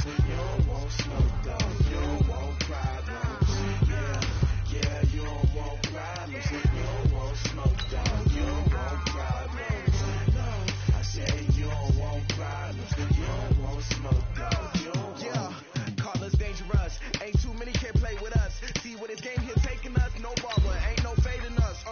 You don't want smoke, though. You don't want problems. Yeah, you don't want problems. You don't want smoke, though. You don't want problems. No, I said you don't want problems. You don't want smoke, though. You don't want. Call us dangerous. Ain't too many can play with us. See where this game here taking us. No ball, ain't no fading us.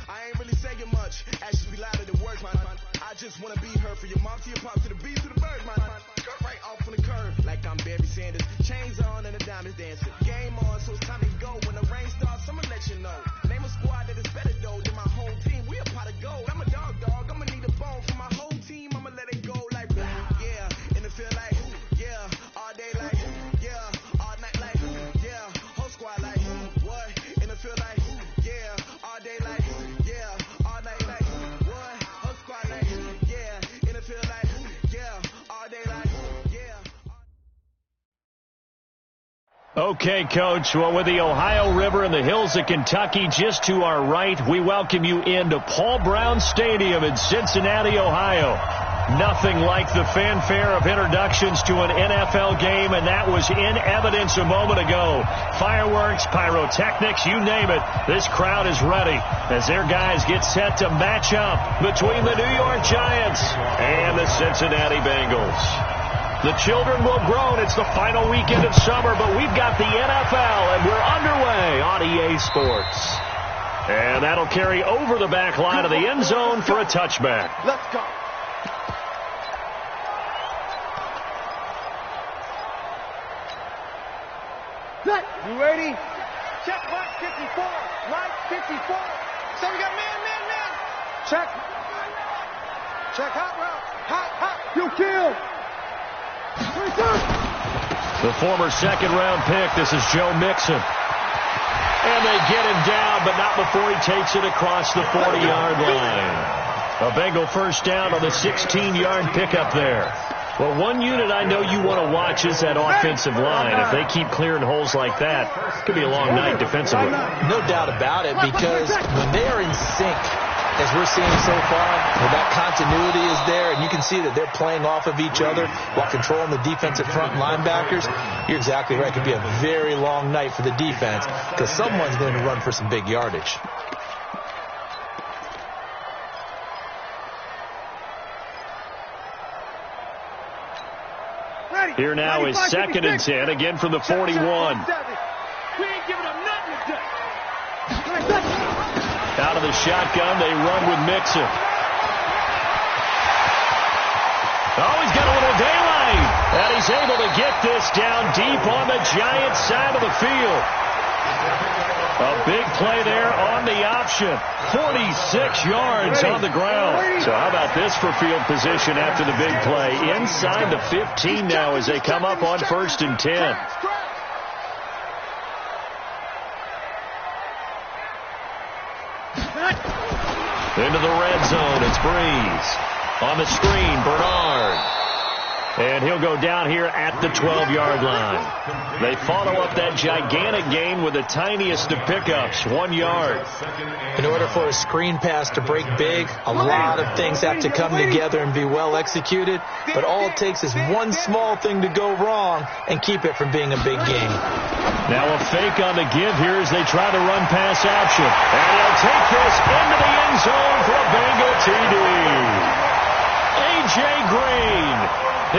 I ain't really saying much. Actions be louder than words, man. I just wanna be heard from your mom to your pop to the beat to the bird, man. Cut right off on the curve, like I'm Barry Sanders. Chains on and the diamonds dancing. Game on, so it's time to go. When the rain starts, I'ma let you know. Name a squad that is better though than my home team. We a pot of gold. I'm a dog. I'ma need a bone for my whole team. I'ma let it go like yeah. And it feel like yeah. All day like yeah. All night like yeah. Whole squad like what? And it feel like yeah. All day like yeah. All night like what? Whole squad like yeah. And it feel like yeah. All day like yeah. Okay, Coach. Well, with the Ohio River and the hills of Kentucky just to our right, we welcome you into Paul Brown Stadium in Cincinnati, Ohio. Nothing like the fanfare of introductions to an NFL game, and that was in evidence a moment ago. Fireworks, pyrotechnics, you name it. This crowd is ready as their guys get set to match up between the New York Giants and the Cincinnati Bengals. The children will groan. It's the final weekend of summer, but we've got the NFL, and we're underway on EA Sports. And that'll carry over the back line of the end zone for a touchback. Let's go. You ready? Check right 54. Right 54. So we got man. Check. Check hot route. Hot. You kill. The former second-round pick, this is Joe Mixon. And they get him down, but not before he takes it across the 40-yard line. A Bengal first down on the 16-yard pickup there. Well, one unit I know you want to watch is that offensive line. If they keep clearing holes like that, it could be a long night defensively. No doubt about it, because when they are in sync, as we're seeing so far, that continuity is there, and you can see that they're playing off of each other while controlling the defensive front linebackers. You're exactly right. It could be a very long night for the defense because someone's going to run for some big yardage. Here now is 2nd and 10, again from the 41. We ain't giving up nothing today. Out of the shotgun, they run with Mixon. Oh, he's got a little daylight. And he's able to get this down deep on the Giants side of the field. A big play there on the option. 46 yards on the ground. So how about this for field position after the big play? Inside the 15 now as they come up on 1st and 10. Into the red zone, it's Breeze. On the screen, Bernard. And he'll go down here at the 12-yard line. They follow up that gigantic gain with the tiniest of pickups, 1 yard. In order for a screen pass to break big, a lot of things have to come together and be well executed. But all it takes is one small thing to go wrong and keep it from being a big game. Now a fake on the give here as they try to run pass option. And he'll take this into the end zone for a Bengal TD. A.J. Green,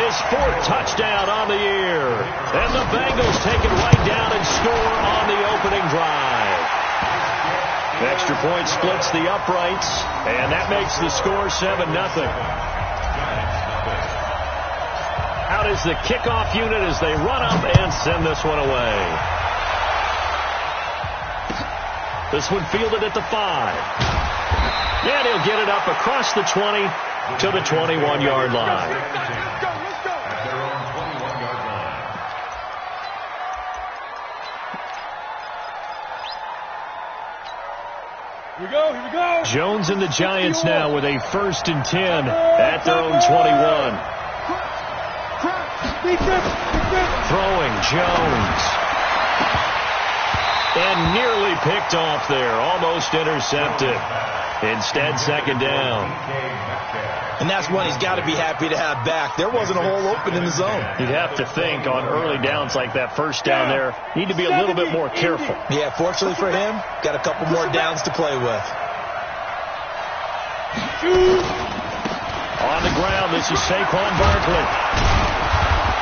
his 4th touchdown on the year. And the Bengals take it right down and score on the opening drive. Extra point splits the uprights, and that makes the score 7-0. Out is the kickoff unit as they run up and send this one away. This one fielded at the 5. And he'll get it up across the 20 to the 21-yard line. Here we go. Jones and the Giants now with a 1st and 10 at their own 21. Throwing Jones. And nearly picked off there. Almost intercepted. Instead, second down. And that's one he's got to be happy to have back. There wasn't a hole open in the zone. You'd have to think on early downs like that first down there, need to be a little bit more careful. Yeah, fortunately for him, got a couple more downs to play with. On the ground, this is Saquon Barkley.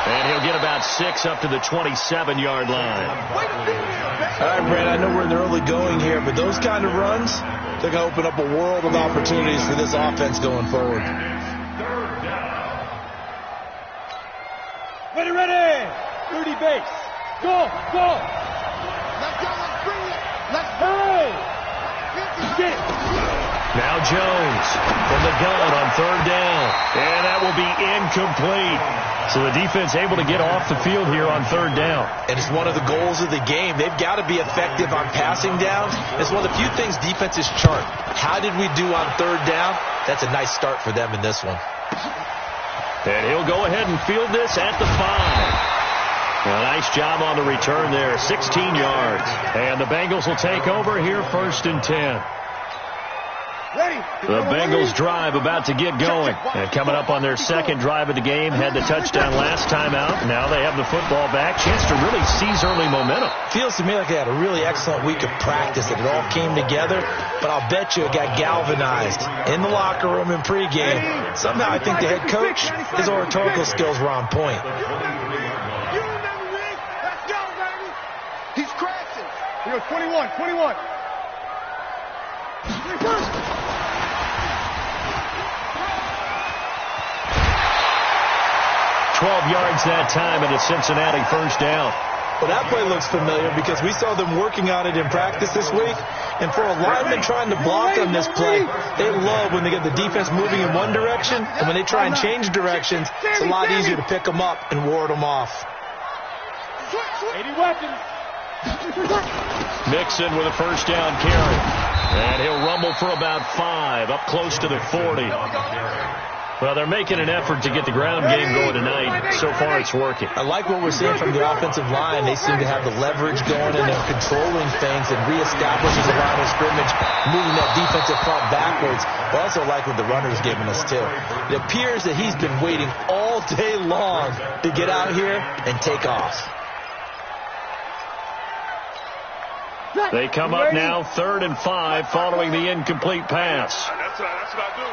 And he'll get about 6 up to the 27-yard line. All right, Brad, I know we're in the early going here, but those kind of runs, they're going to open up a world of opportunities for this offense going forward. Ready. 30 base. Go. Let's go. Let's bring it. Let's hurry. Get it. Now Jones from the gun on third down. And that will be incomplete. So the defense able to get off the field here on third down. And it's one of the goals of the game. They've got to be effective on passing down. It's one of the few things defenses chart. How did we do on third down? That's a nice start for them in this one. And he'll go ahead and field this at the 5. A nice job on the return there, 16 yards. And the Bengals will take over here, 1st and 10. The Bengals drive about to get going. And coming up on their second drive of the game, had the touchdown last time out. Now they have the football back. Chance to really seize early momentum. Feels to me like they had a really excellent week of practice, that it all came together. But I'll bet you it got galvanized in the locker room in pregame. Somehow I think the head coach, his oratorical skills were on point. Let's go, baby. He's crashing. Here goes 21. 12 yards that time and a Cincinnati first down. Well, that play looks familiar because we saw them working on it in practice this week. And for a lineman trying to block on this play, they love when they get the defense moving in one direction. And when they try and change directions, it's a lot easier to pick them up and ward them off. 80 weapons. Mixon with a first down carry. And he'll rumble for about 5, up close to the 40. Well, they're making an effort to get the ground game going tonight. So far, it's working. I like what we're seeing from the offensive line. They seem to have the leverage going, and they're controlling things and reestablishing the line of scrimmage, moving that defensive front backwards. I also like what the runner's giving us, too. It appears that he's been waiting all day long to get out here and take off. They come up now 3rd and 5 following the incomplete pass. That's what I do.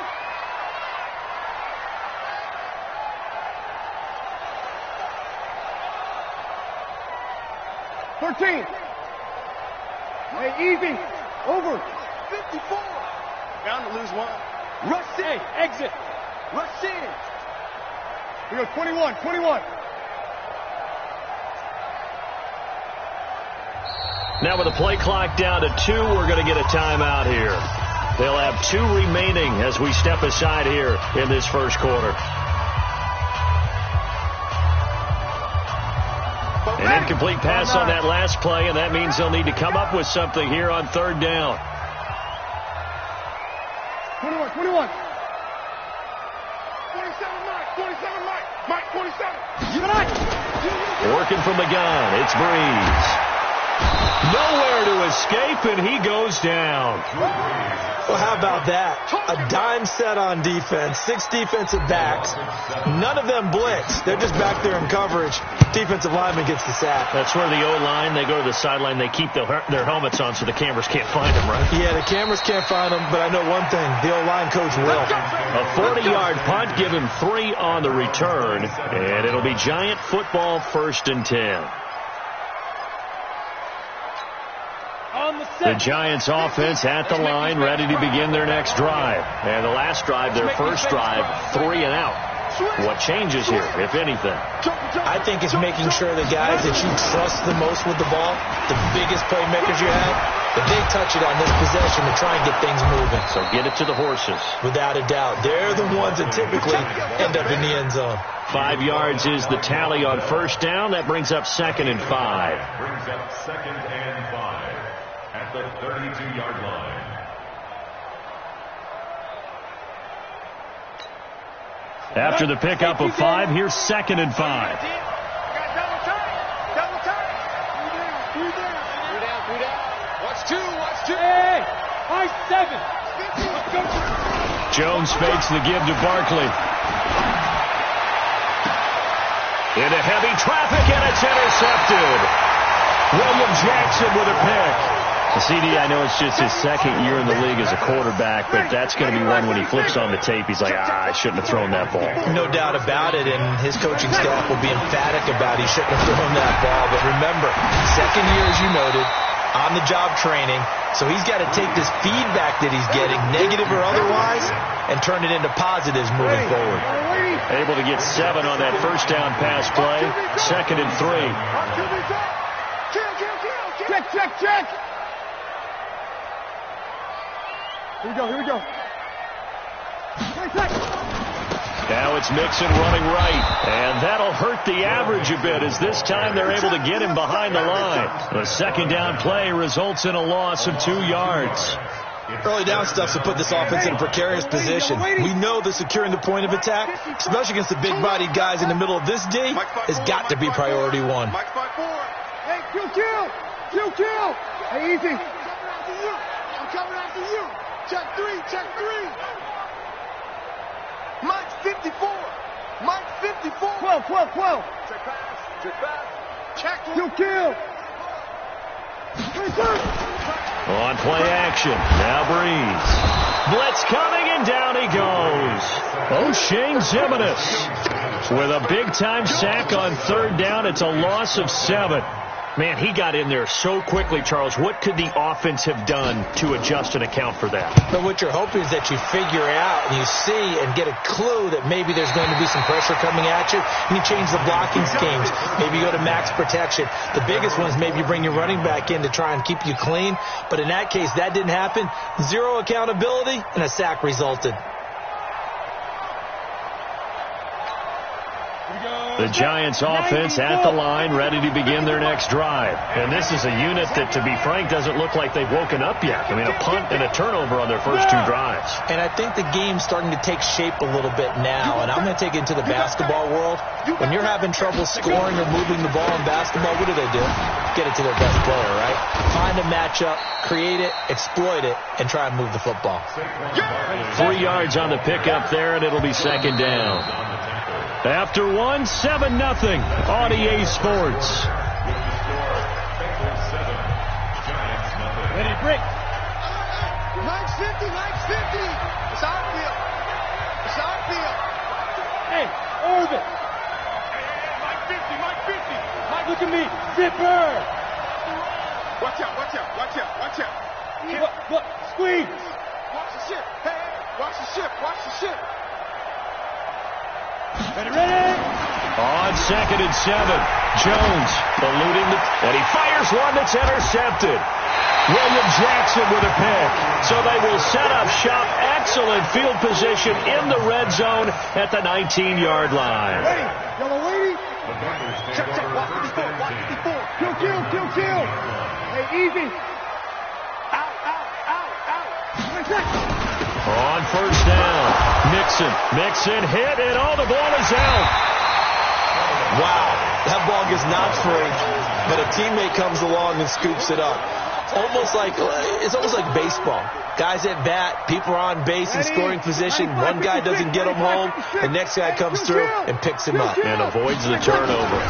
Hey, easy. Over. 54. Bound to lose one. Rush in. Hey, exit. Rush in. Here goes 21. Now with the play clock down to 2, we're going to get a timeout here. They'll have 2 remaining as we step aside here in this first quarter. An incomplete pass on that last play, and that means they'll need to come up with something here on third down. 21. 27. Working from the gun, it's Breeze. Nowhere to escape, and he goes down. Well, how about that? A dime set on defense, 6 defensive backs. None of them blitz. They're just back there in coverage. Defensive lineman gets the sack. That's where the O-line, they go to the sideline, they keep their helmets on so the cameras can't find them, right? Yeah, the cameras can't find them, but I know one thing. The O-line coach will. A 40-yard punt, give him 3 on the return, and it'll be Giant football 1st and 10. The Giants offense at the line, ready to begin their next drive. And the last drive, their first drive, 3 and out. What changes here, if anything? I think it's making sure the guys that you trust the most with the ball, the biggest playmakers you have, that they touch it on this possession to try and get things moving. So get it to the horses. Without a doubt. They're the ones that typically end up in the end zone. 5 yards is the tally on first down. That brings up 2nd and 5. Brings up 2nd and 5 at the 32-yard line. After the pickup of 5, here's 2nd and 5. Double time. 3 down. Jones fakes the give to Barkley. Into heavy traffic, and it's intercepted. William Jackson with a pick. CD, I know it's just his second year in the league as a quarterback, but that's going to be one when he flips on the tape, he's like, I shouldn't have thrown that ball. No doubt about it, and his coaching staff will be emphatic about he shouldn't have thrown that ball. But remember, second year, as you noted, on-the-job training, so he's got to take this feedback that he's getting, negative or otherwise, and turn it into positives moving forward. Able to get 7 on that first down pass play. 2nd and 3. Check. Here we go. Now it's Mixon running right, and that'll hurt the average a bit as this time they're able to get him behind the line. The 2nd down play results in a loss of 2 yards. Early down stuff to put this offense in a precarious position. We know that securing the point of attack, especially against the big-bodied guys in the middle of this D, has got to be priority 1. Hey, kill. Hey, easy. I'm coming after you. Check 3. Mike's 54. 12. Check pass. Check. Kill. On play action. Now Breeze. Blitz coming, and down he goes. O'Shane Zimenez with a big-time sack on 3rd down. It's a loss of 7. Man, he got in there so quickly, Charles. What could the offense have done to adjust and account for that? But what you're hoping is that you figure out and you see and get a clue that maybe there's going to be some pressure coming at you, and you change the blocking schemes. Maybe you go to max protection. The biggest one is maybe you bring your running back in to try and keep you clean. But in that case, that didn't happen. 0 accountability, and a sack resulted. The Giants offense at the line, ready to begin their next drive. And this is a unit that, to be frank, doesn't look like they've woken up yet. I mean, a punt and a turnover on their first 2 drives. And I think the game's starting to take shape a little bit now. And I'm going to take it into the basketball world. When you're having trouble scoring or moving the ball in basketball, what do? Get it to their best player, right? Find a matchup, create it, exploit it, and try and move the football. 3 yards on the pickup there, and it'll be 2nd down. After 1, 7-0 on EA Sports. Ready, break. Mike's 50. It's our field. Hey, Irvin. Mike 50. Mike, look at me. Zipper. Watch out. Look, squeeze. Watch the ship. Hey, watch the ship. Ready. On 2nd and 7, Jones eluding and he fires one that's intercepted. William Jackson with a pick. So they will set up shop. Excellent field position in the red zone at the 19-yard line. Ready. Yellow lady. Check. Watch 54. Kill. Hey, easy. Out. On 1st down, Mixon hit, and all the ball is out. Wow, that ball gets knocked free, but a teammate comes along and scoops it up. It's almost like baseball. Guys at bat, people are on base in scoring position. One guy doesn't get him home, the next guy comes through and picks him up. And avoids the turnover.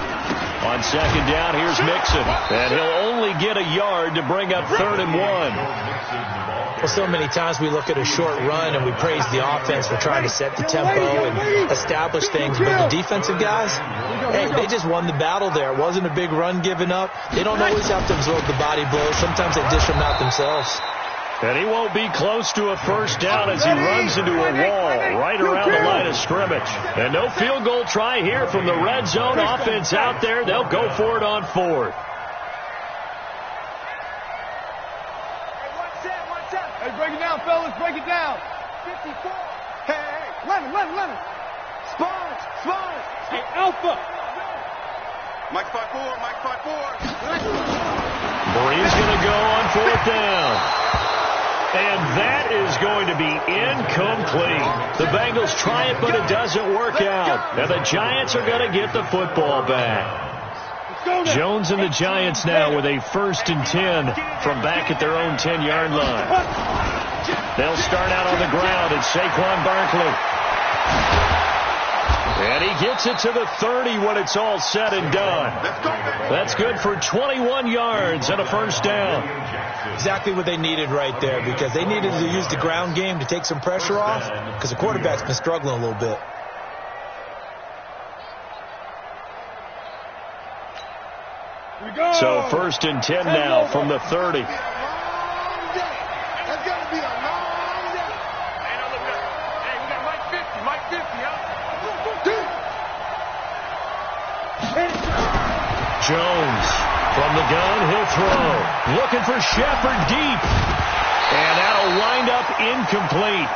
On 2nd down, here's Mixon, and he'll only get a yard to bring up 3rd and 1. Well, so many times we look at a short run and we praise the offense for trying to set the tempo and establish things. But the defensive guys, hey, they just won the battle there. It wasn't a big run given up. They don't always have to absorb the body blows. Sometimes they dish them out themselves. And he won't be close to a 1st down as he runs into a wall right around the line of scrimmage. And no field goal try here from the red zone offense out there. They'll go for it on 4th. Hey, break it down, fellas. Break it down. 54. Hey. 11. Spawns. Hey, Alpha. Mike's 5-4. Breeze going to go on 4th down. And that is going to be incomplete. The Bengals try it, but it doesn't work out. And the Giants are going to get the football back. Jones and the Giants now with a 1st and 10 from back at their own 10-yard line. They'll start out on the ground at Saquon Barkley. And he gets it to the 30 when it's all said and done. That's good for 21 yards and a 1st down. Exactly what they needed right there, because they needed to use the ground game to take some pressure off, because the quarterback's been struggling a little bit. So 1st and 10 now from the 30. Jones from the gun, he'll throw. Looking for Shepard deep. And that'll wind up incomplete.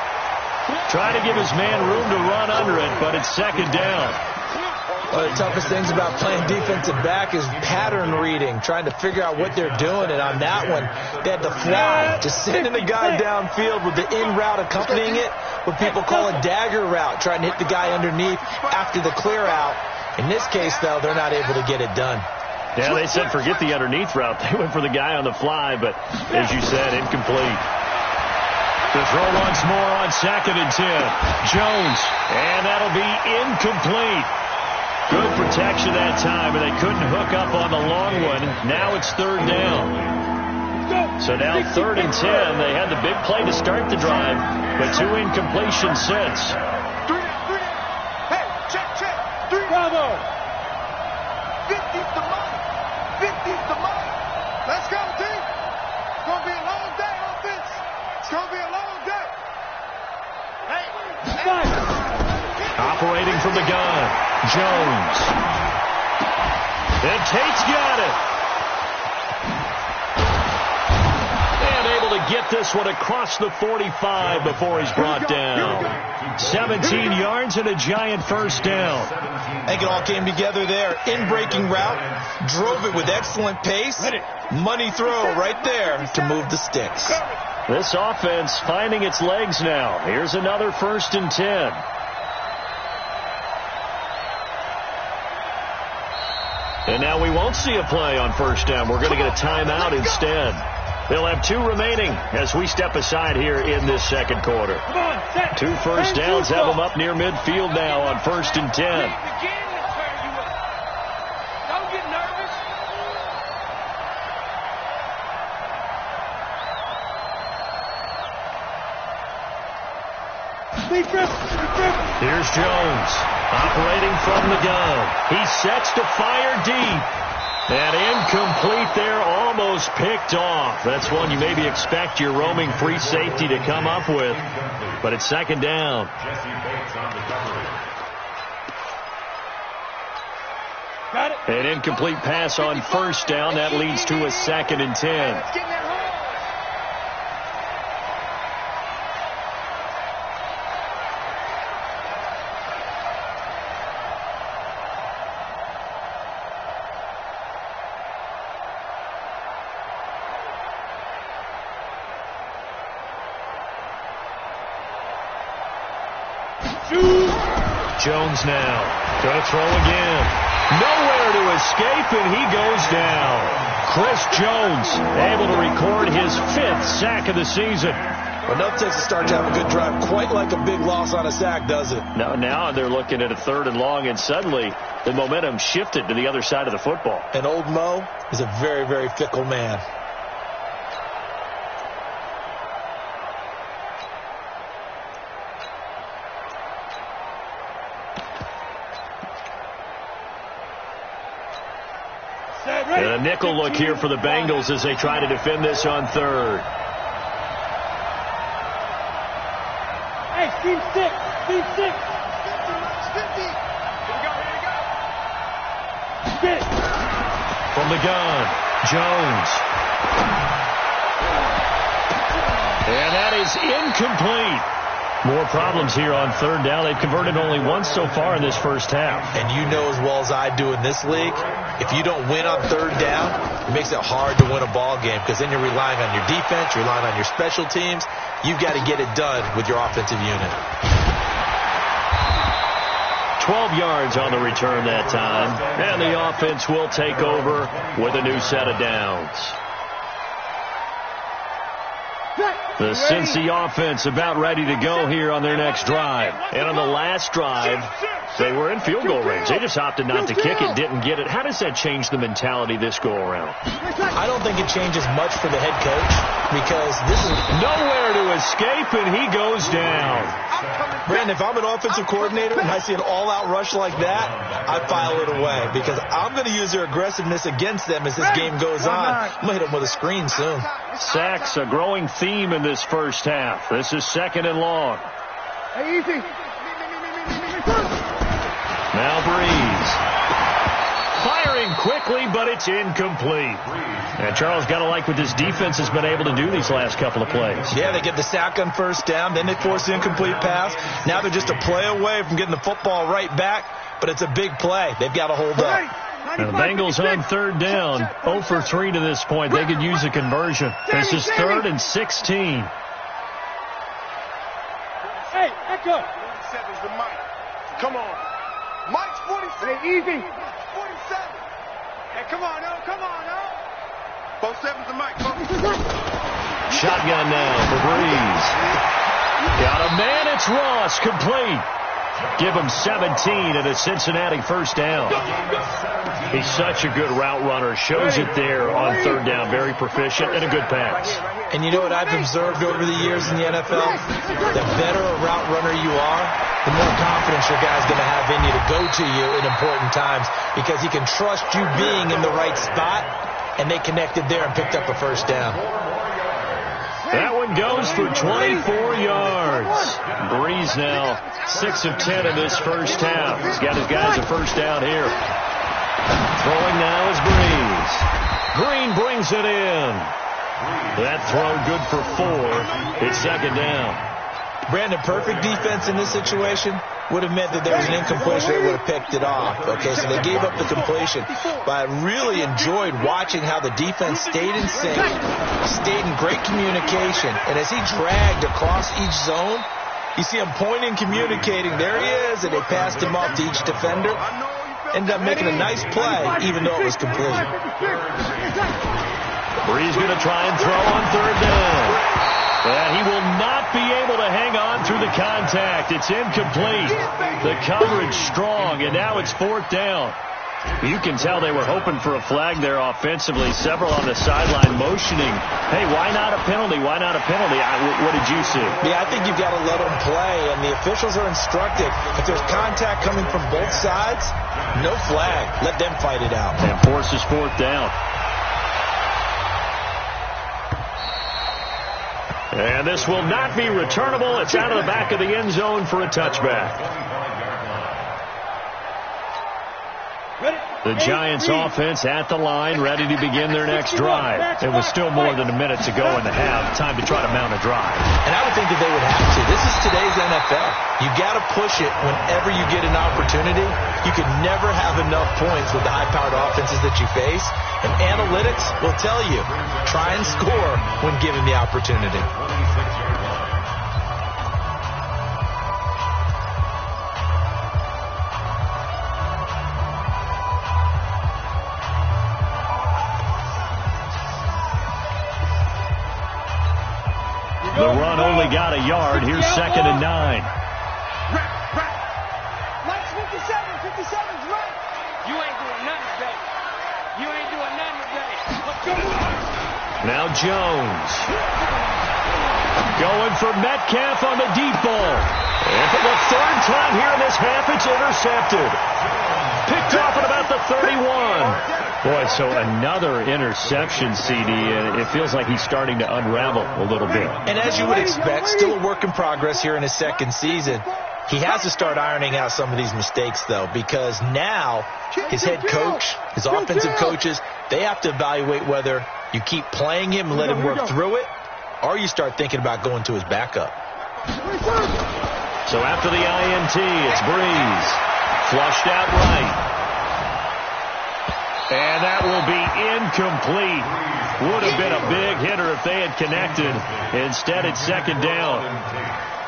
Trying to give his man room to run under it, but it's 2nd down. One of the toughest things about playing defensive back is pattern reading, trying to figure out what they're doing. And on that one, they had to fly, just sending the guy downfield with the in route accompanying it, what people call a dagger route, trying to hit the guy underneath after the clear out. In this case, though, they're not able to get it done. Yeah, they said forget the underneath route. They went for the guy on the fly, but as you said, incomplete. The throw once more on 2nd and 10. Jones, and that'll be incomplete. Good protection that time, and they couldn't hook up on the long one. Now it's 3rd down. So now 3rd and 10. They had the big play to start the drive, but 2 incompletions since. Hey, check. 3. Bravo. 50's the money. 50's the money. Let's go, team. It's going to be a long day, offense. It's going to be a long day. Hey. Operating from the gun, Jones. And Tate's got it. And able to get this one across the 45 before he's brought down. 17 yards and a giant 1st down. I think it all came together there. In-breaking route, drove it with excellent pace. Money throw right there to move the sticks. This offense finding its legs now. Here's another 1st and 10. And now we won't see a play on 1st down. We're going to get a timeout instead. They'll have 2 remaining as we step aside here in this 2nd quarter. 2 1st downs have them up near midfield now on 1st and 10. Don't get nervous. Here's Jones operating from the gun. He sets to fire deep. And incomplete there, almost picked off. That's one you maybe expect your roaming free safety to come up with. But it's 2nd down. An incomplete pass on 1st down. That leads to a 2nd and 10. Jones now going to throw again. Nowhere to escape, and he goes down. Chris Jones able to record his 5th sack of the season. Well, nothing takes a start to have a good drive quite like a big loss on a sack, does it? Now they're looking at a 3rd and long, and suddenly the momentum shifted to the other side of the football. And old Mo is a very, very fickle man. And a nickel look here for the Bengals as they try to defend this on 3rd. Hey, Steve 6. Steve 6. 50. Here we go. Get it. From the gun, Jones. And that is incomplete. More problems here on 3rd down. They've converted only once so far in this 1st half. And you know as well as I do in this league, if you don't win on 3rd down, it makes it hard to win a ball game because then you're relying on your defense, you're relying on your special teams. You've got to get it done with your offensive unit. 12 yards on the return that time. And the offense will take over with a new set of downs. The Cincy offense about ready to go here on their next drive. And on the last drive, they were in field goal range. They just opted not to kick it, didn't get it. How does that change the mentality this go around? I don't think it changes much for the head coach because this is nowhere to escape, and he goes down. Brandon, if I'm an offensive coordinator and I see an all-out rush like that, I file it away because I'm going to use their aggressiveness against them as this game goes on. I'm going to hit them with a screen soon. Sacks, a growing theme in this first half. This is 2nd and long. Hey, easy. Now Breeze. Firing quickly, but it's incomplete. And Charles, got to like what this defense has been able to do these last couple of plays. Yeah, they get the sack on first down, then they force the incomplete pass. Now they're just a play away from getting the football right back, but it's a big play. They've got to hold up. And the Bengals on 3rd down, 0 for 3 to this point. They could use a conversion. This is 3rd and 16. Hey, echo. 47's the Mike. Come on. Mike's 47. Hey, easy. 47. Hey, come on, no, come on, no. 47's the Mike. Shotgun now for Breeze. Got a man, it's Ross, complete. Give him 17 and a Cincinnati first down. He's such a good route runner. Shows it there on 3rd down. Very proficient and a good pass. And you know what I've observed over the years in the NFL? The better a route runner you are, the more confidence your guy's going to have in you to go to you in important times because he can trust you being in the right spot, and they connected there and picked up a first down. That one goes for 24 yards. Breeze now 6 of 10 in this first half. He's got his guys a first down here. Throwing now is Breeze. Green brings it in. That throw good for 4. It's 2nd down. Brandon, perfect defense in this situation would have meant that there was an incompletion that would have picked it off. Okay, so they gave up the completion. But I really enjoyed watching how the defense stayed in sync, stayed in great communication. And as he dragged across each zone, you see him pointing, communicating. There he is, and they passed him off to each defender. Ended up making a nice play, even though it was complete. Breeze going to try and throw on 3rd down. And he will not be able to hang on through the contact. It's incomplete. The coverage strong, and now it's 4th down. You can tell they were hoping for a flag there offensively. Several on the sideline motioning. Hey, why not a penalty? Why not a penalty? What did you see? Yeah, I think you've got to let them play, and the officials are instructed. If there's contact coming from both sides, no flag. Let them fight it out. And forces 4th down. And this will not be returnable. It's out of the back of the end zone for a touchback. The Giants offense at the line, ready to begin their next drive. It was still more than a minute to go in the half. Time to try to mount a drive. And I would think that they would have to. This is today's NFL. You got to push it whenever you get an opportunity. You can never have enough points with the high-powered offenses that you face. And analytics will tell you, try and score when given the opportunity. The run only got a yard. Here's 2nd and 9. Lights 57's right. You ain't doing nothing today. You ain't doing nothing today. Let's go. Now Jones. Going for Metcalf on the deep ball. And for the 3rd time here in this half, it's intercepted. Picked off at about the 31. Boy, so another interception, CD, and it feels like he's starting to unravel a little bit. And as you would expect, still a work in progress here in his 2nd season. He has to start ironing out some of these mistakes, though, because now his head coach, his offensive coaches, they have to evaluate whether you keep playing him and let him work through it, or you start thinking about going to his backup. So after the INT, it's Breeze. Flushed out right. And that will be incomplete. Would have been a big hitter if they had connected. Instead, it's 2nd down.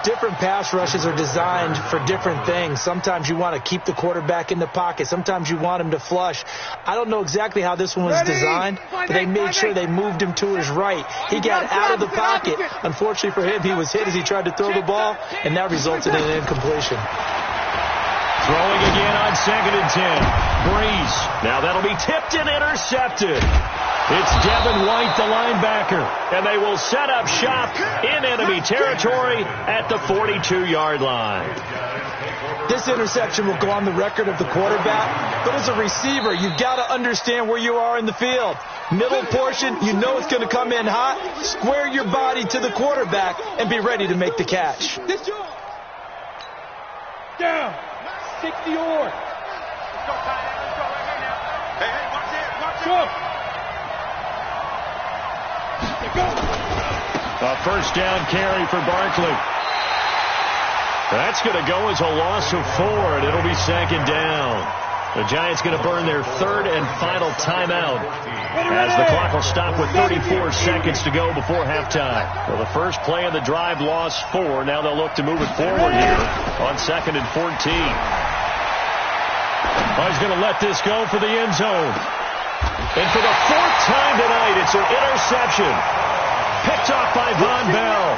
Different pass rushes are designed for different things. Sometimes you want to keep the quarterback in the pocket. Sometimes you want him to flush. I don't know exactly how this one was designed, but they made sure they moved him to his right. He got out of the pocket. Unfortunately for him, he was hit as he tried to throw the ball, and that resulted in an incompletion. Throwing again on 2nd and 10. Breeze. Now that'll be tipped and intercepted. It's Devin White, the linebacker, and they will set up shop in enemy territory at the 42-yard line. This interception will go on the record of the quarterback, but as a receiver, you've got to understand where you are in the field. Middle portion, you know it's going to come in hot. Square your body to the quarterback and be ready to make the catch. Down. 60 or. Hey, watch it. A first down carry for Barkley. That's going to go as a loss of 4, and it'll be 2nd down. The Giants going to burn their 3rd and final timeout as the clock will stop with 34 seconds to go before halftime. Well, the first play of the drive lost 4. Now they'll look to move it forward here on 2nd and 14. Oh, he's going to let this go for the end zone. And for the 4th time tonight, it's an interception. Picked off by Von Bell.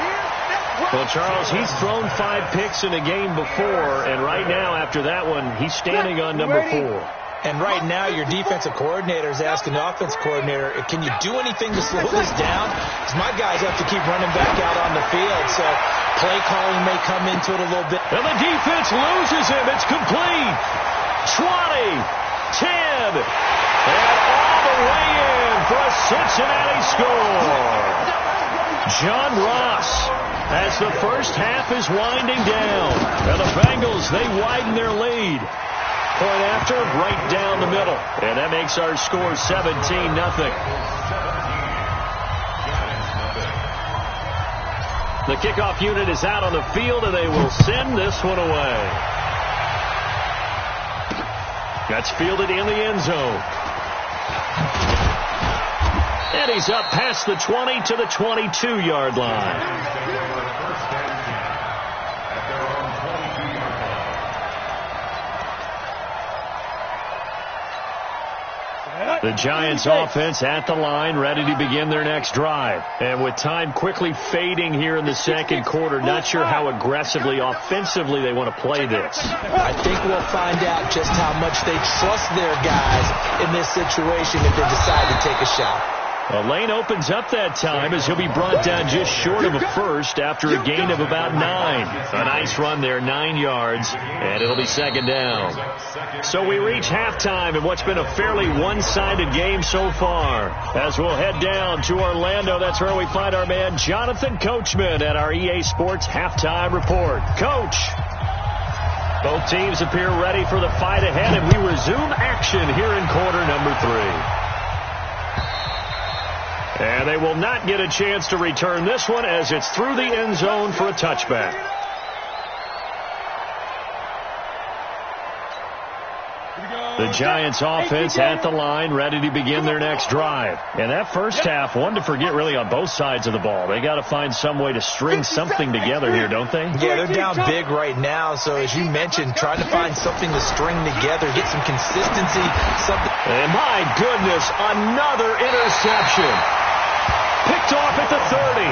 Well, Charles, he's thrown 5 picks in a game before, and right now, after that one, he's standing on number 4. And right now, your defensive coordinator is asking the offense coordinator, can you do anything to slow this down? Because my guys have to keep running back out on the field, so play calling may come into it a little bit. And the defense loses him. It's complete. 20, 10, and all the way in for a Cincinnati score. John Ross, as the first half is winding down. And the Bengals, they widen their lead. Point after, right down the middle. And that makes our score 17-0. The kickoff unit is out on the field, and they will send this one away. That's fielded in the end zone. And he's up past the 20 to the 22-yard line. The Giants offense at the line, ready to begin their next drive. And with time quickly fading here in the second quarter, not sure how aggressively, offensively they want to play this. I think we'll find out just how much they trust their guys in this situation if they decide to take a shot. Well, Lane opens up that time as he'll be brought down just short of a first after a gain of about 9. A nice run there, 9 yards, and it'll be 2nd down. So we reach halftime in what's been a fairly one-sided game so far. As we'll head down to Orlando, that's where we find our man Jonathan Coachman at our EA Sports Halftime Report. Coach! Both teams appear ready for the fight ahead, and we resume action here in quarter number 3. And they will not get a chance to return this one as it's through the end zone for a touchback. The Giants offense at the line, ready to begin their next drive. And that first half, one to forget really on both sides of the ball. They got to find some way to string something together here, don't they? Yeah, they're down big right now. So as you mentioned, trying to find something to string together, get some consistency. Something. And my goodness, another interception. Picked off at the 30,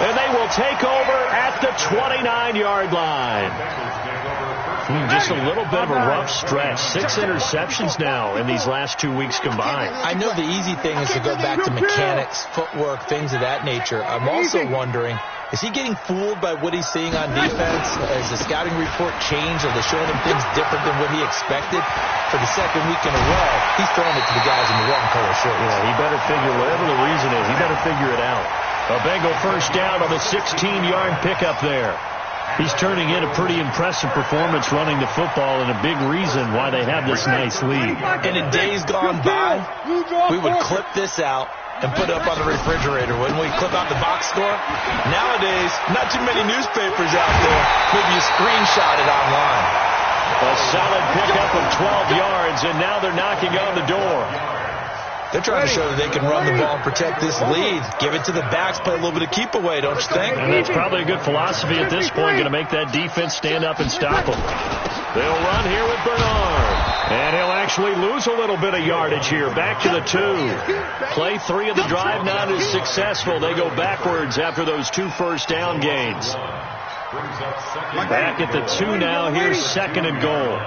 and they will take over at the 29-yard line. Just a little bit of a rough stretch. 6 interceptions now in these last 2 weeks combined. I know the easy thing is to go back to mechanics, footwork, things of that nature. I'm also wondering, is he getting fooled by what he's seeing on defense? Has the scouting report changed? Are they showing him things different than what he expected? For the second week in a row, he's throwing it to the guys in the wrong color shirts. Yeah, he better figure, whatever the reason is, he better figure it out. A Bengal first down on the 16-yard pickup there. He's turning in a pretty impressive performance running the football, and a big reason why they have this nice lead. And in days gone by, we would clip this out and put it up on the refrigerator, wouldn't we? Clip out the box score. Nowadays, not too many newspapers out there. Maybe you screenshot it online. A solid pickup of 12 yards, and now they're knocking on the door. They're trying to show that they can run the ball and protect this lead. Give it to the backs, play a little bit of keep away, don't you think? And that's probably a good philosophy at this point, going to make that defense stand up and stop them. They'll run here with Bernard. And he'll actually lose a little bit of yardage here. Back to the 2. Play 3 of the drive not as successful. They go backwards after those 2 first-down gains. Back at the 2 now. Here's 2nd and goal.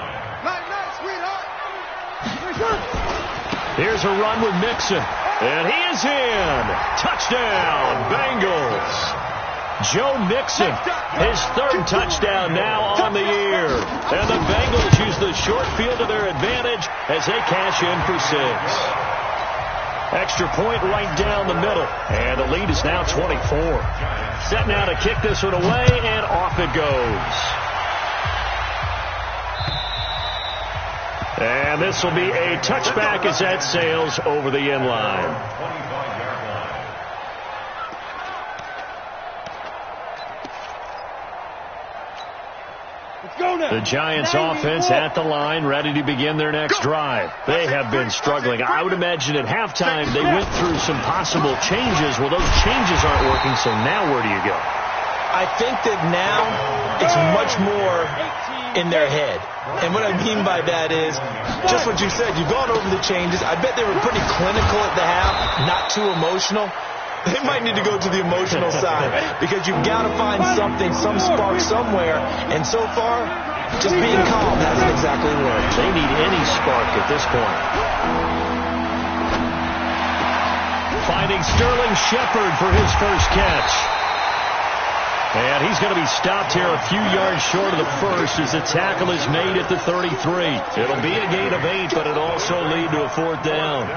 Here's a run with Mixon. And he is in. Touchdown, Bengals. Joe Mixon, his 3rd touchdown now on the year. And the Bengals use the short field to their advantage as they cash in for 6. Extra point right down the middle. And the lead is now 24. Set now to kick this one away, and off it goes. And this will be a touchback as that sails over the end line. The Giants offense at the line, ready to begin their next drive. They have been struggling. I would imagine at halftime they went through some possible changes. Well, those changes aren't working, so now where do you go? I think that now it's much more in their head. And what I mean by that is just what you said. You've gone over the changes. I bet they were pretty clinical at the half, not too emotional. They might need to go to the emotional side because you've got to find something, some spark somewhere. And so far, just being calm hasn't exactly worked. They need any spark at this point. Finding Sterling Shepard for his first catch. And he's going to be stopped here a few yards short of the first as the tackle is made at the 33. It'll be a gain of 8, but it'll also lead to a 4th down.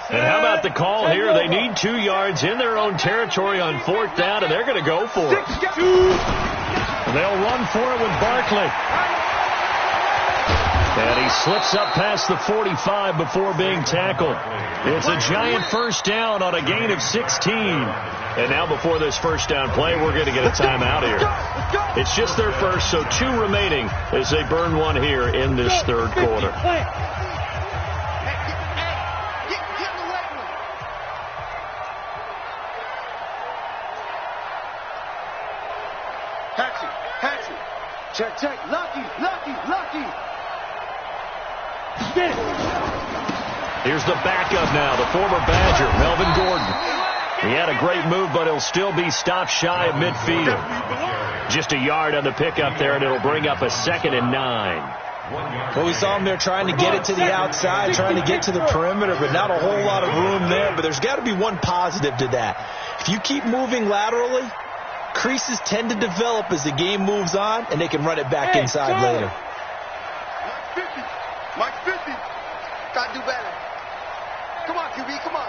And how about the call here? They need 2 yards in their own territory on 4th down, and they're going to go for it. And they'll run for it with Barkley. And he slips up past the 45 before being tackled. It's a giant first down on a gain of 16. And now before this first down play, we're going to get a timeout here. It's just their first, so 2 remaining as they burn one here in this 3rd quarter. Check. Lucky. Here's the backup now, the former Badger, Melvin Gordon. He had a great move, but he'll still be stopped shy of midfield. Just a yard on the pickup there, and it'll bring up a 2nd and 9. Well, we saw him there trying to get it to the outside, trying to get to the perimeter, but not a whole lot of room there. But there's got to be one positive to that. If you keep moving laterally, creases tend to develop as the game moves on, and they can run it back inside later. Mike 50. Gotta do better. Come on, QB, come on.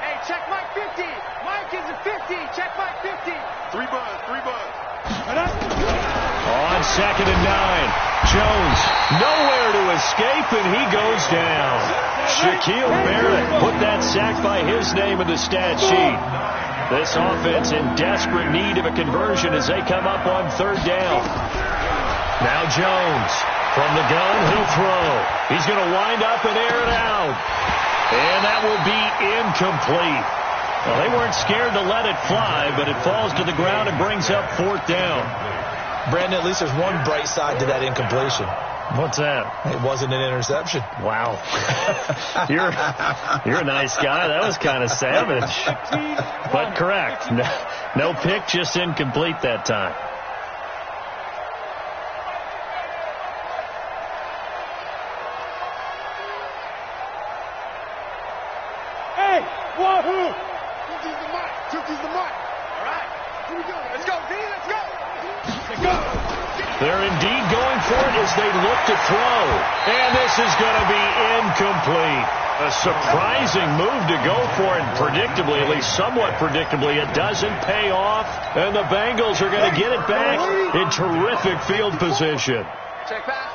Hey, check Mike 50. Mike is a 50. Check Mike 50. 3 buds. On 2nd and 9. Jones nowhere to escape, and he goes down. Shaquille Barrett put that sack by his name in the stat sheet. This offense in desperate need of a conversion as they come up on 3rd down. Now Jones from the gun, he'll throw. He's going to wind up and air it out. And that will be incomplete. Well, they weren't scared to let it fly, but it falls to the ground and brings up 4th down. Brandon, at least there's one bright side to that incompletion. What's that? It wasn't an interception. Wow. You're a nice guy. That was kind of savage. But correct. No pick, just incomplete that time. Hey, wahoo! Took the mark. All right. Here we go. Let's go, D. Let's go. They're indeed going for it as they look to throw. And this is going to be incomplete. A surprising move to go for it. Predictably, at least somewhat predictably, it doesn't pay off. And the Bengals are going to get it back in terrific field position. Check pass.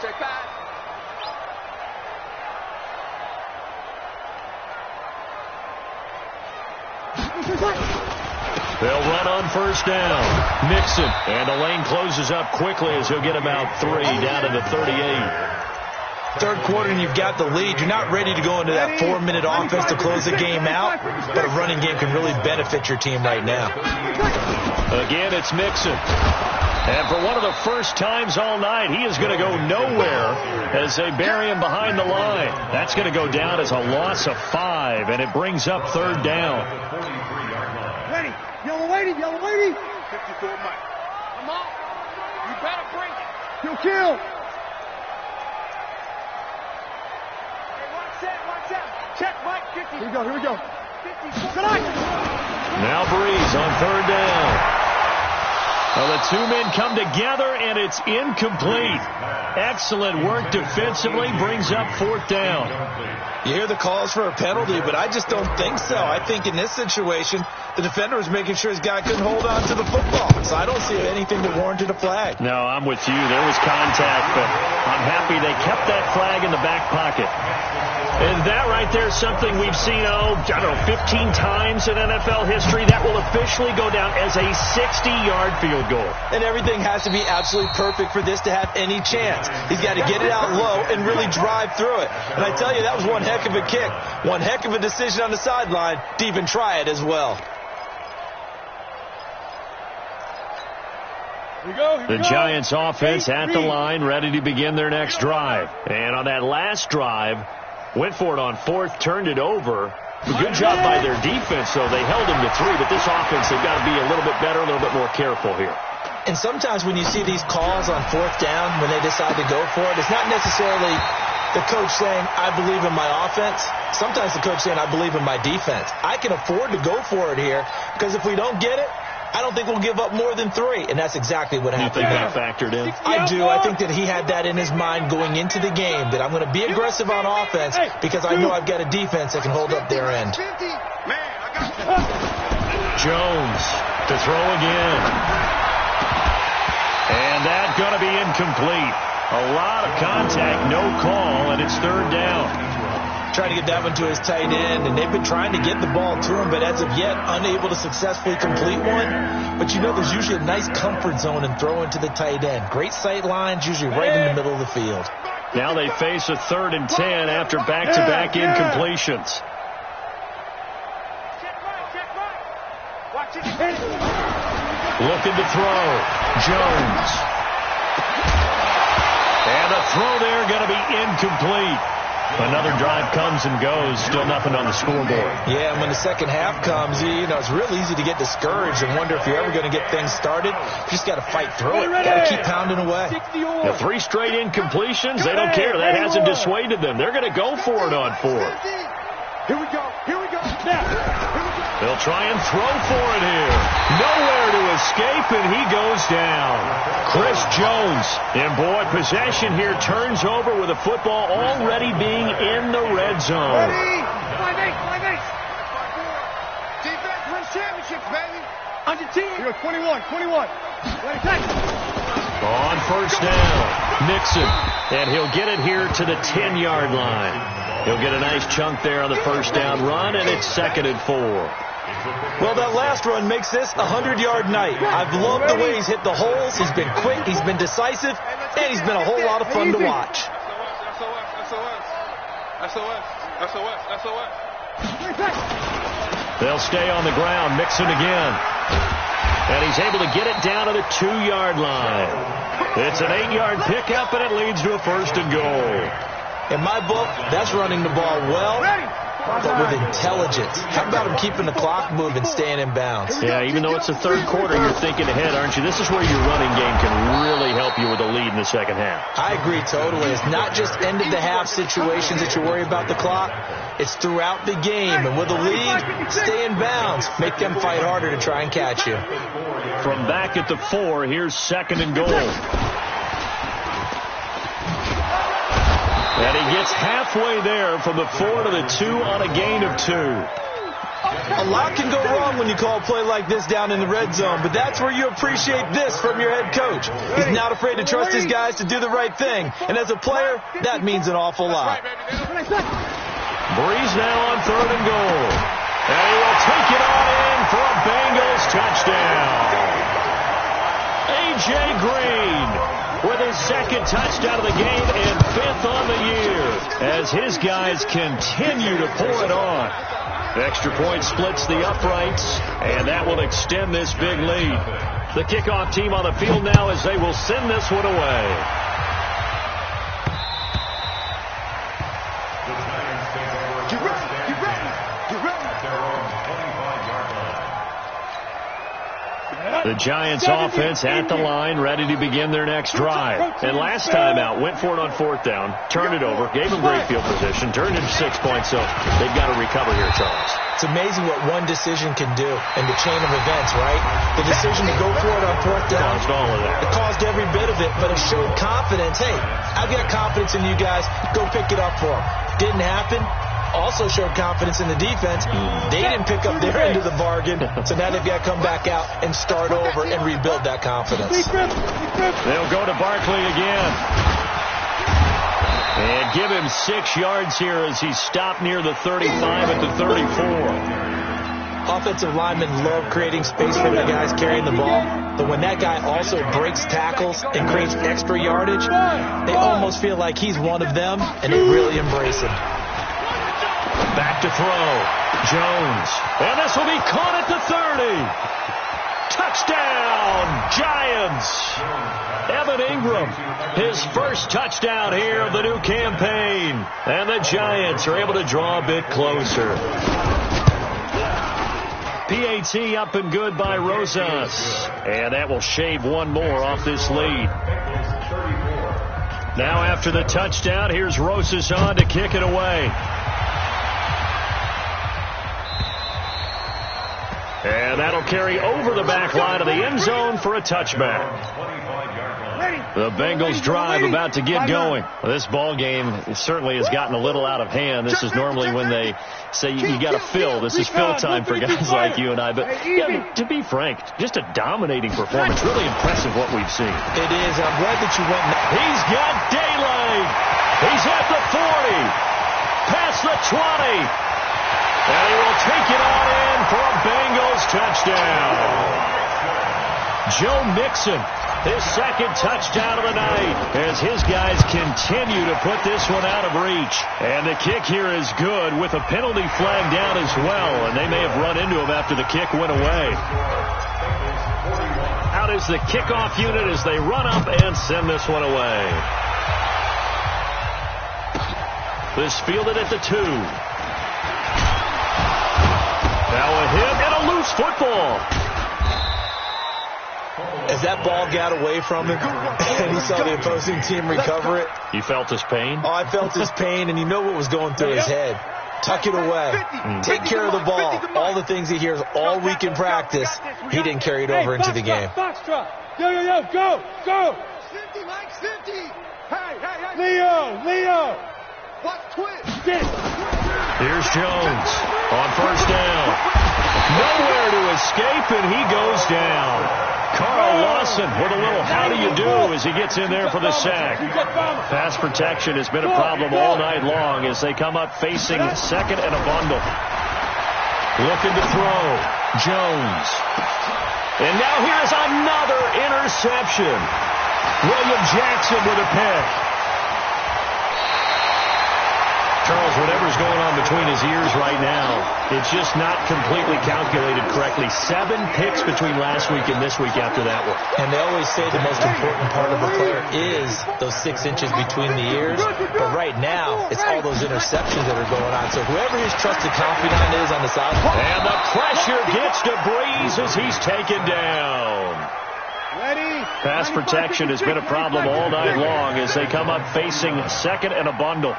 They'll run on 1st down. Mixon. And the lane closes up quickly as he'll get about 3 down to the 38. Third quarter and you've got the lead. You're not ready to go into that 4-minute offense to close the game out, but a running game can really benefit your team right now. Again, it's Mixon. And for one of the first times all night, he is going to go nowhere as they bury him behind the line. That's going to go down as a loss of 5, and it brings up third down. Ready. Yellow lady, yellow lady. 54 Mike. Come on. You better bring it. Kill. Hey, watch that. Check Mike 50. Here we go. 54. Tonight. Now Breeze on third down. Well, the two men come together, and it's incomplete. Excellent work defensively, brings up fourth down. You hear the calls for a penalty, but I just don't think so. I think in this situation, the defender was making sure his guy couldn't hold on to the football. So I don't see anything that warranted a flag. No, I'm with you. There was contact, but I'm happy they kept that flag in the back pocket. And that right there is something we've seen, 15 times in NFL history. That will officially go down as a 60-yard field goal. And everything has to be absolutely perfect for this to have any chance. He's got to get it out low and really drive through it. And I tell you, that was one heck of a kick. One heck of a decision on the sideline to even try it as well. The Giants offense at the line, ready to begin their next drive. And on that last drive, went for it on fourth, turned it over. Good job by their defense, though. They held him to 3, but this offense, they've got to be a little bit better, a little bit more careful here. And sometimes when you see these calls on fourth down, when they decide to go for it, it's not necessarily the coach saying, I believe in my offense. Sometimes the coach saying, I believe in my defense. I can afford to go for it here, because if we don't get it, I don't think we'll give up more than 3, and that's exactly what happened. You think that factored in? I do. I think that he had that in his mind going into the game, that I'm going to be aggressive on offense because I know I've got a defense that can hold up their end. Jones to throw again. And that's going to be incomplete. A lot of contact, no call, and it's third down. Trying to get that one to his tight end, and they've been trying to get the ball to him, but as of yet, unable to successfully complete one. But you know, there's usually a nice comfort zone in throwing to the tight end. Great sight lines, usually right in the middle of the field. Now they face a 3rd and 10 after back-to-back incompletions. Looking to throw. Jones. And a throw there going to be incomplete. Another drive comes and goes. Still nothing on the scoreboard. Yeah, and when the second half comes, it's real easy to get discouraged and wonder if you're ever going to get things started. You just got to fight through it. Got to keep pounding away. The 3 straight incompletions, they don't care. That hasn't dissuaded them. They're going to go for it on 4th. Here we go. They'll try and throw for it here. Nowhere to escape, and he goes down. Chris Jones. And boy, possession here turns over with the football already being in the red zone. Ready? 5-8. Defense wins championships, baby. On your team. You're 21. Ready, take. On first down, Mixon. And he'll get it here to the 10-yard line. He'll get a nice chunk there on the first down run, and it's 2nd and 4. Well, that last run makes this a 100-yard night. I've loved the way he's hit the holes. He's been quick, he's been decisive, and he's been a whole lot of fun to watch. SOS. They'll stay on the ground, Mixon again. And he's able to get it down to the 2-yard line. It's an 8-yard pickup, and it leads to a 1st and goal. In my book, that's running the ball well, but with intelligence. How about him keeping the clock moving, staying in bounds? Yeah, even though it's the 3rd quarter, you're thinking ahead, aren't you? This is where your running game can really help you with a lead in the second half. I agree totally. It's not just end-of-the-half situations that you worry about the clock. It's throughout the game. And with a lead, stay in bounds. Make them fight harder to try and catch you. From back at the 4, here's 2nd and goal. And he gets halfway there from the 4 to the 2 on a gain of 2. A lot can go wrong when you call a play like this down in the red zone, but that's where you appreciate this from your head coach. He's not afraid to trust his guys to do the right thing. And as a player, that means an awful lot. Breeze now on 3rd and goal. And he will take it on in for a Bengals touchdown. A.J. Green with his second touchdown of the game and 5th on the year as his guys continue to pour it on. The extra point splits the uprights, and that will extend this big lead. The kickoff team on the field now as they will send this one away. Get ready, get ready, get ready. The Giants offense at the line, ready to begin their next drive. And last time out, went for it on 4th down, turned it over, gave them great field position, turned it to 6 points, so they've got to recover here, Charles. It's amazing what one decision can do in the chain of events, right? The decision to go for it on 4th down. Caused all of that. It caused every bit of it, but it showed confidence. Hey, I've got confidence in you guys. Go pick it up for them. Didn't happen. Also showed confidence in the defense. They didn't pick up their end of the bargain, so now they've got to come back out and start over and rebuild that confidence. They'll go to Barkley again. And give him 6 yards here as he stopped near the 35 at the 34. Offensive linemen love creating space for their guys carrying the ball, but when that guy also breaks tackles and creates extra yardage, they almost feel like he's one of them, and they really embrace him. Back to throw. Jones. And this will be caught at the 30. Touchdown, Giants. Evan Ingram, his first touchdown here of the new campaign. And the Giants are able to draw a bit closer. PAT up and good by Rosas. And that will shave one more off this lead. Now after the touchdown, here's Rosas on to kick it away. And that'll carry over the back line of the end zone for a touchback. The Bengals drive about to get going. This ball game certainly has gotten a little out of hand. This is normally when they say you got to fill. This is fill time for guys like you and I. But yeah, to be frank, just a dominating performance. Really impressive what we've seen. It is. I'm glad that you went. He's got daylight. He's at the 40. Past the 20. And he will take it on in for a Bengals touchdown. Joe Mixon, his second touchdown of the night as his guys continue to put this one out of reach. And the kick here is good with a penalty flag down as well. And they may have run into him after the kick went away. Out is the kickoff unit as they run up and send this one away. This fielded at the 2. Now a hit and a loose football. As that ball got away from him and he saw the opposing team recover it. You felt his pain? Oh, I felt his pain, and you know what was going through his head. Tuck it away. Take care of the ball. All the things he hears all week in practice, he didn't carry it over into the game. Yo, go. 50, Mike, 50. Hey. Leo. Watch twist. Here's Jones on first down. Nowhere to escape, and he goes down. Carl Lawson with a little how do you do as he gets in there for the sack. Pass protection has been a problem all night long as they come up facing second and a bundle. Looking to throw. Jones. And now here's another interception. William Jackson with a pick. Charles, whatever's going on between his ears right now, it's just not completely calculated correctly. 7 picks between last week and this week after that one. And they always say the most important part of a player is those 6 inches between the ears. But right now, it's all those interceptions that are going on. So whoever his trusted confidant is on the sideline. And the pressure gets to Breeze as he's taken down. Pass protection has been a problem all night long as they come up facing second and a bundle.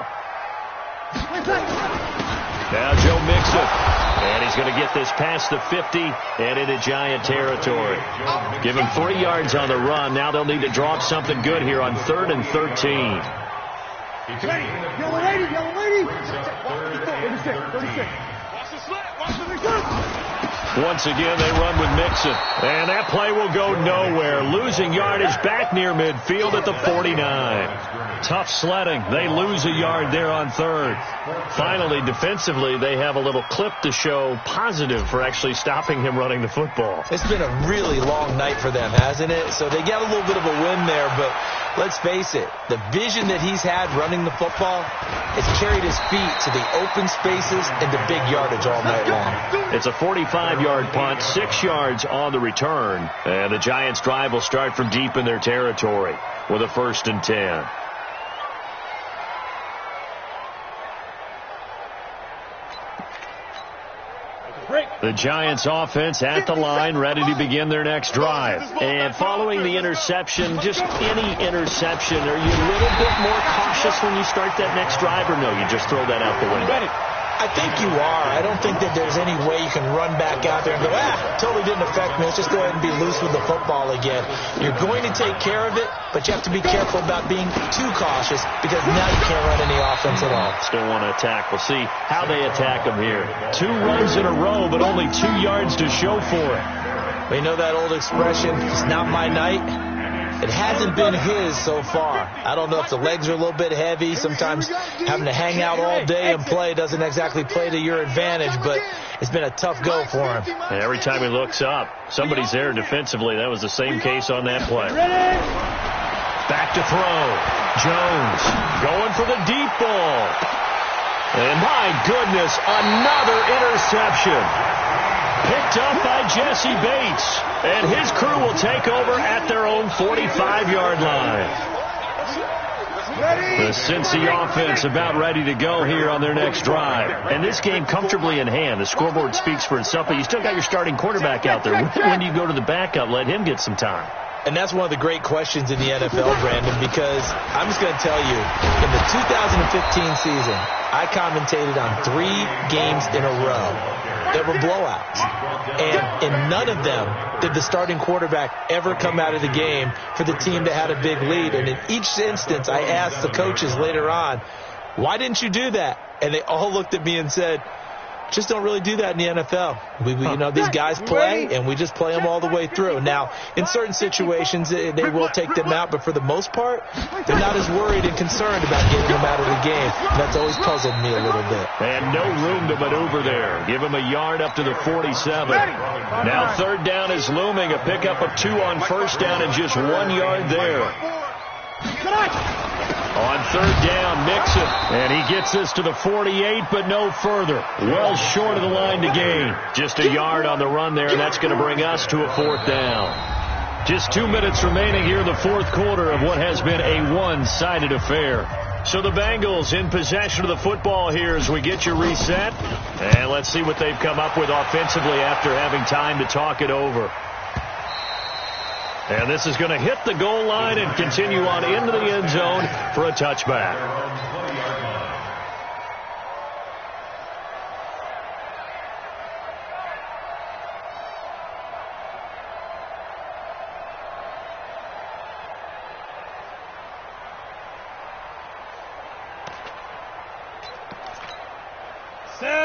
Now Joe Mixon, and he's going to get this past the 50 and into Giant territory. Give him 3 yards on the run. Now they'll need to draw up something good here on 3rd and 13. Yellow lady. 36. Once again, they run with Mixon. And that play will go nowhere. Losing yardage back near midfield at the 49. Tough sledding. They lose a yard there on third. Finally, defensively, they have a little clip to show positive for actually stopping him running the football. It's been a really long night for them, hasn't it? So they got a little bit of a win there, but let's face it, the vision that he's had running the football has carried his feet to the open spaces and the big yardage all night long. It's a 45-yard punt, 6 yards on the return. And the Giants' drive will start from deep in their territory with a 1st and 10. The Giants offense at the line, ready to begin their next drive. And following the interception, just any interception, are you a little bit more cautious when you start that next drive, or no, you just throw that out the window? I think you are. I don't think that there's any way you can run back out there and go, totally didn't affect me. Let's just go ahead and be loose with the football again. You're going to take care of it, but you have to be careful about being too cautious because now you can't run any offense at all. Still want to attack. We'll see how they attack them here. 2 runs in a row, but only 2 yards to show for it. We know that old expression, it's not my night. It hasn't been his so far. I don't know if the legs are a little bit heavy. Sometimes having to hang out all day and play doesn't exactly play to your advantage, but it's been a tough go for him. And every time he looks up, somebody's there defensively. That was the same case on that play. Back to throw. Jones going for the deep ball. And my goodness, another interception. Picked up by Jesse Bates. And his crew will take over at their own 45-yard line. The Cincy offense about ready to go here on their next drive. And this game comfortably in hand. The scoreboard speaks for itself, but you still got your starting quarterback out there. When do you go to the backup? Let him get some time. And that's one of the great questions in the NFL, Brandon, because I'm just going to tell you, in the 2015 season, I commentated on 3 games in a row that were blowouts. And in none of them did the starting quarterback ever come out of the game for the team that had a big lead. And in each instance, I asked the coaches later on, why didn't you do that? And they all looked at me and said, just don't really do that in the NFL. You know, these guys play, and we just play them all the way through. Now, in certain situations, they will take them out, but for the most part, they're not as worried and concerned about getting them out of the game. And that's always puzzled me a little bit. And no room to maneuver there. Give him a yard up to the 47. Now 3rd down is looming. A pickup of 2 on 1st down and just 1 yard there. On 3rd down, Mixon, and he gets this to the 48, but no further. Well short of the line to gain. Just a yard on the run there, and that's going to bring us to a 4th down. Just 2 minutes remaining here in the 4th quarter of what has been a one-sided affair. So the Bengals in possession of the football here as we get you reset. And let's see what they've come up with offensively after having time to talk it over. And this is going to hit the goal line and continue on into the end zone for a touchback.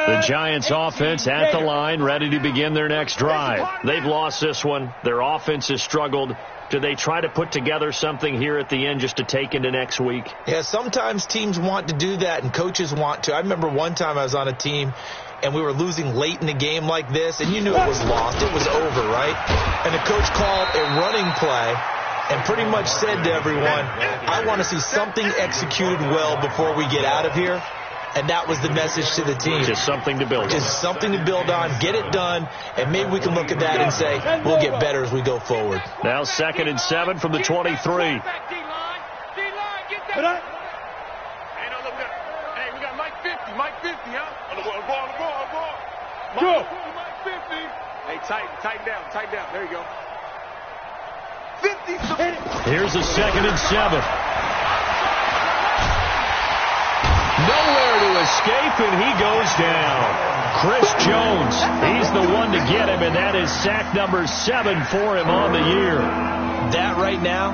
The Giants offense at the line, ready to begin their next drive. They've lost this one. Their offense has struggled. Do they try to put together something here at the end just to take into next week? Yeah, sometimes teams want to do that and coaches want to. I remember one time I was on a team and we were losing late in a game like this, and you knew it was lost. It was over, right? And the coach called a running play and pretty much said to everyone, I want to see something executed well before we get out of here. And that was the message to the team. Just something to build on. Just something to build on, get it done, and maybe we can look at that and say, we'll get better as we go forward. Now 2nd and 7 from the 23. Hey, we got Mike 50, huh? On the ball. Go. Mike 50. Hey, tighten down. There you go. 50. Here's a 2nd and 7. Nowhere to escape, and he goes down. Chris Jones, he's the one to get him, and that is sack number 7 for him on the year. That right now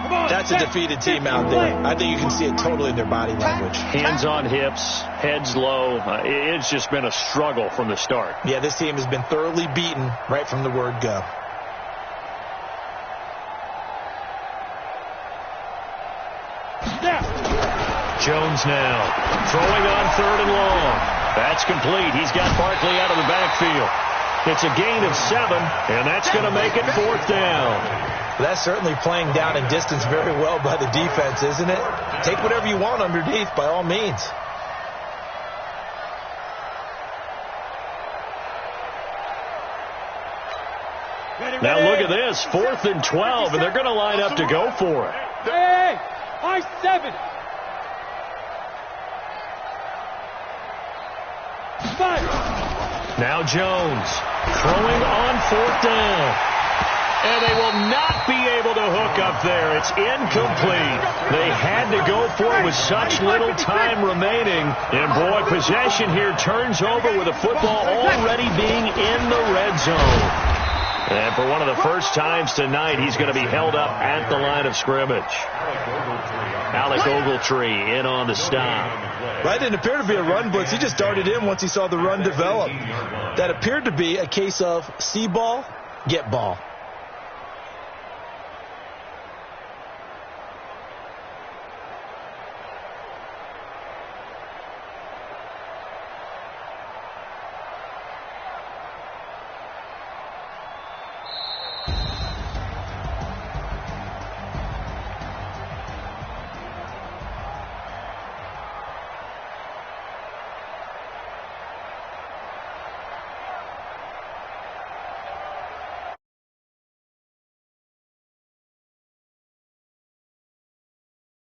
That's a defeated team out there. I think you can see it totally in their body language. Hands on hips, heads low. It's just been a struggle from the start. Yeah, this team has been thoroughly beaten right from the word go. Jones now throwing on 3rd and long. That's complete. He's got Barkley out of the backfield. It's a gain of 7, and that's going to make it 4th down. That's certainly playing down in distance very well by the defense, isn't it? Take whatever you want underneath, by all means. Now look at this, 4th and 12, and they're going to line up to go for it. Hey, I-7. 5. Now Jones throwing on 4th down. And they will not be able to hook up there. It's incomplete. They had to go for it with such little time remaining. And, boy, possession here turns over with the football already being in the red zone. And for one of the first times tonight, he's going to be held up at the line of scrimmage. Alec Ogletree in on the stop. Right, didn't appear to be a run blitz. He just darted in once he saw the run develop. That appeared to be a case of see ball, get ball.